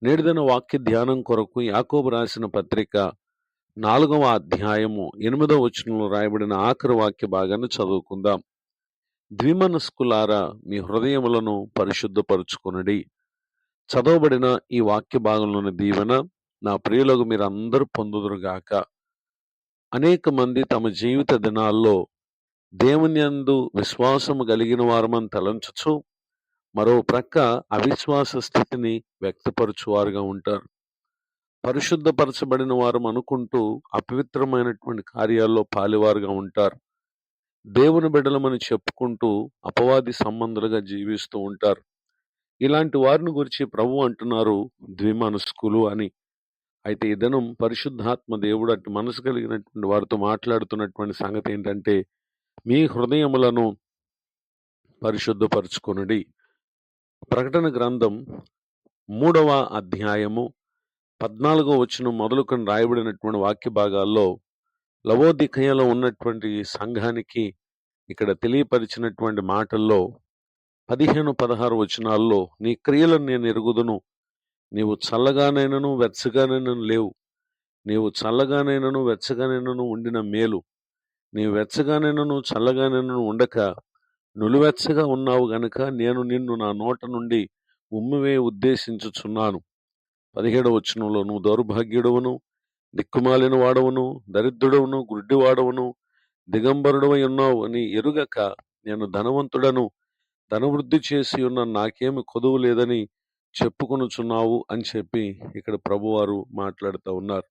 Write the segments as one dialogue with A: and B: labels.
A: నేటిదిన వాక్య ధ్యానం కొరకు యాకోబు రాసిన పత్రిక 4వ అధ్యాయము 8వ వచనంలో రాయబడిన ఆఖరి వాక్య భాగాన్ని చదువుకుందాం. ద్విమనస్కులారా మీ హృదయములను పరిశుద్ధపరచుకొనుడి. చదవబడిన ఈ వాక్య భాగంలోని దీవెన నా ప్రియులకు మీరందరూ పొందుదురుగాక. అనేక మంది తమ జీవిత దినాల్లో దేవుని యందు విశ్వాసము కలిగిన వారమని తలంచుచు మరో ప్రక్క అవిశ్వాస స్థితిని వ్యక్తపరచువారుగా ఉంటారు. పరిశుద్ధపరచబడిన వారు అనుకుంటూ అపవిత్రమైనటువంటి కార్యాల్లో పాలివారుగా ఉంటారు. దేవుని బిడ్డలమని చెప్పుకుంటూ అపవాది సంబంధులుగా జీవిస్తూ ఉంటారు. ఇలాంటి వారిని గురించి ప్రభు అంటున్నారు ద్విమనస్కులు అని. అయితే ఈ దినం పరిశుద్ధాత్మ దేవుడు అటు మనసు కలిగినటువంటి వారితో మాట్లాడుతున్నటువంటి సంగతి ఏంటంటే, మీ హృదయములను పరిశుద్ధపరచుకొనుడి. ప్రకటన గ్రంథం 3వ అధ్యాయము 14వ వచనం మొదలుకొని రాయబడినటువంటి వాక్య భాగాల్లో లవోదికయలో ఉన్నటువంటి సంఘానికి ఇక్కడ తెలియపరిచినటువంటి మాటల్లో 15-16 వచనాల్లో, నీ క్రియలను నేను ఎరుగుదును, నీవు చల్లగానైనను వెచ్చగానైనను లేవు, నీవు చల్లగానైనను వెచ్చగానైనను ఉండిన మేలు, నీవు వెచ్చగానైనను చల్లగానైనను ఉండక నులివెచ్చగా ఉన్నావు గనుక నేను నిన్ను నా నోట నుండి ఉమ్మివే ఉద్దేశించుచున్నాను. 17వ వచనంలో, నువ్వు దౌర్భాగ్యుడవును, దిక్కుమాలిన వాడవును, దరిద్రుడవును, గుడ్డివాడవును, దిగంబరుడవై ఉన్నావు అని ఎరుగక నేను ధనవంతుడను, ధనవృద్ధి చేసి ఉన్న నాకేమి కొదువు లేదని చెప్పుకొనుచున్నావు అని చెప్పి ఇక్కడ ప్రభువారు మాట్లాడుతూ ఉన్నారు.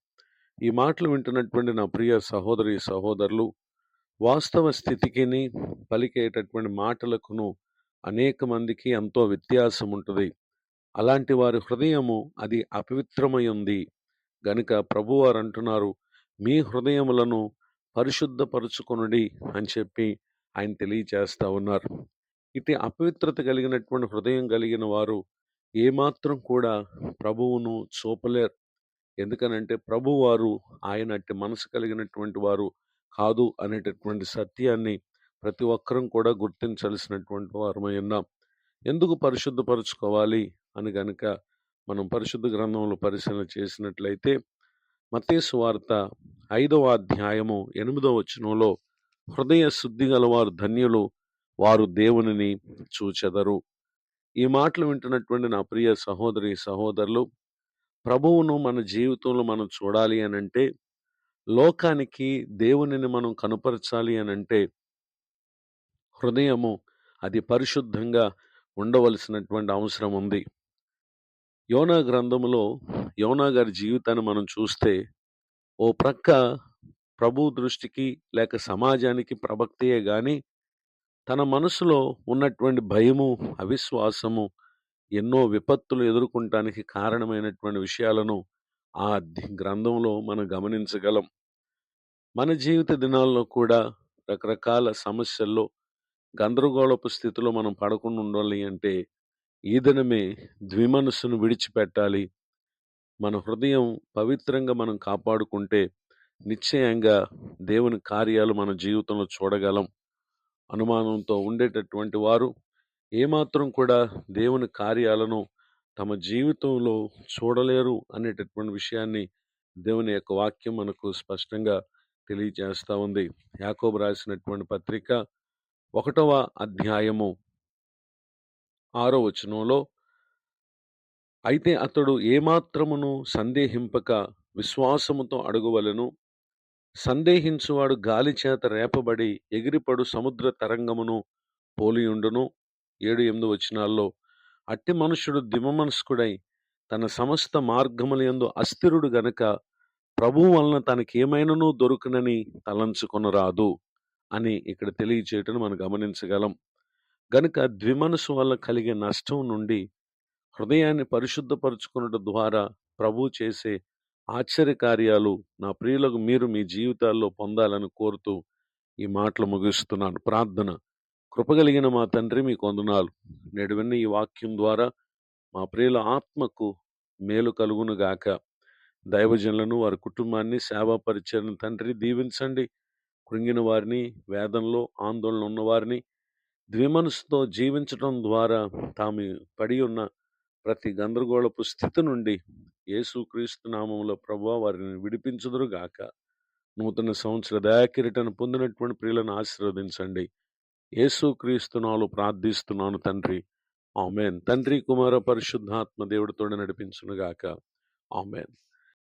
A: ఈ మాటలు వింటున్నటువంటి నా ప్రియ సహోదరి సహోదరులు, వాస్తవ స్థితికిని పలికేటటువంటి మాటలకును అనేక మందికి ఎంతో వ్యత్యాసం ఉంటుంది. అలాంటి వారి హృదయము అది అపవిత్రమై ఉంది గనుక ప్రభువారు అంటున్నారు, మీ హృదయములను పరిశుద్ధపరచుకొనుడి అని చెప్పి ఆయన తెలియచేస్తా ఉన్నారు. ఇటు అపవిత్రత కలిగినటువంటి హృదయం కలిగిన వారు ఏమాత్రం కూడా ప్రభువును చూపలేరు. ఎందుకనంటే ప్రభువారు ఆయన అట్టి మనసు కలిగినటువంటి వారు కాదు అనేటటువంటి సత్యాన్ని ప్రతి ఒక్కరం కూడా గుర్తించాల్సినటువంటి వారమై ఉన్నాం. ఎందుకు పరిశుద్ధపరచుకోవాలి అని గనుక మనం పరిశుద్ధ గ్రంథంలో పరిశీలన చేసినట్లయితే, మత్తయి సువార్త 5వ అధ్యాయము 8వ వచనంలో, హృదయ శుద్ధి గలవారు ధన్యులు, వారు దేవునిని చూచెదరు. ఈ మాటలు వింటున్నటువంటి నా ప్రియ సహోదరి సహోదరులు, ప్రభువును మన జీవితంలో మనం చూడాలి అనంటే, లోకానికి దేవునిని మనం కనుపరచాలి అనంటే, హృదయము అది పరిశుద్ధంగా ఉండవలసినటువంటి అవసరం ఉంది. యోనా గ్రంథములో యోనా గారి జీవితాన్ని మనం చూస్తే, ఓ ప్రక్క ప్రభు దృష్టికి లేక సమాజానికి ప్రవక్తయే గాని తన మనసులో ఉన్నటువంటి భయము, అవిశ్వాసము, ఎన్నో విపత్తులు ఎదుర్కొనటానికి కారణమైనటువంటి విషయాలను ఆ గ్రంథంలో మనం గమనించగలం. మన జీవిత దినాల్లో కూడా రకరకాల సమస్యల్లో గందరగోళపు స్థితిలో మనం పడకుండా ఉండాలి అంటే ఈ దినమే ద్విమనస్సును విడిచిపెట్టాలి. మన హృదయం పవిత్రంగా మనం కాపాడుకుంటే నిశ్చయంగా దేవుని కార్యాలు మన జీవితంలో చూడగలం. అనుమానంతో ఉండేటటువంటి వారు ఏమాత్రం కూడా దేవుని కార్యాలను తమ జీవితంలో చూడలేరు అనేటటువంటి విషయాన్ని దేవుని యొక్క వాక్యం మనకు స్పష్టంగా తెలియజేస్తూ ఉంది. యాకోబు రాసినటువంటి పత్రిక 1వ అధ్యాయము 6వ వచనంలో, అయితే అతడు ఏమాత్రమును సందేహింపక విశ్వాసముతో అడుగువలెను, సందేహించువాడు గాలి చేత రేపబడి ఎగిరిపడు సముద్ర తరంగమును పోలియుండును. 7-8 వచనాల్లో, అట్టి మనుషుడు ద్విమనస్కుడై తన సమస్త మార్గములందు అస్థిరుడు గనక ప్రభువు వలన తనకేమైనను దొరుకునని తలంచుకొనరాదు అని ఇక్కడ తెలియచేయటం మనం గమనించగలం. గనుక ద్విమనసు వల్ల కలిగే నష్టం నుండి హృదయాన్ని పరిశుద్ధపరచుకున్నట ద్వారా ప్రభు చేసే ఆశ్చర్యకార్యాలు నా ప్రియులకు మీరు మీ జీవితాల్లో పొందాలని కోరుతూ ఈ మాటలు ముగిస్తున్నాను. ప్రార్థన. కృపగలిగిన మా తండ్రి, మీకు వందనాలు. నేడు విన్న ఈ వాక్యం ద్వారా మా ప్రియుల ఆత్మకు మేలు కలుగునుగాక. దైవజనులను, వారి కుటుంబాన్ని, సేవా పరిచయను తండ్రి దీవించండి. కృంగిన వారిని, వేదనలో ఆందోళన ఉన్నవారిని, ద్విమనసుతో జీవించడం ద్వారా తాము పడి ఉన్న ప్రతి గందరగోళపు స్థితి నుండి యేసుక్రీస్తు నామములో ప్రభువా వారిని విడిపించుదురుగాక. నూతన సంవత్సర దయాకిరీటను పొందినటువంటి ప్రియులను ఆశీర్వదించండి. యేసుక్రీస్తు నామములో ప్రార్థిస్తున్నాను తండ్రి, ఆమేన్. తండ్రి, కుమార, పరిశుద్ధాత్మ దేవుడితోనే నడిపించునుగాక, ఆమేన్.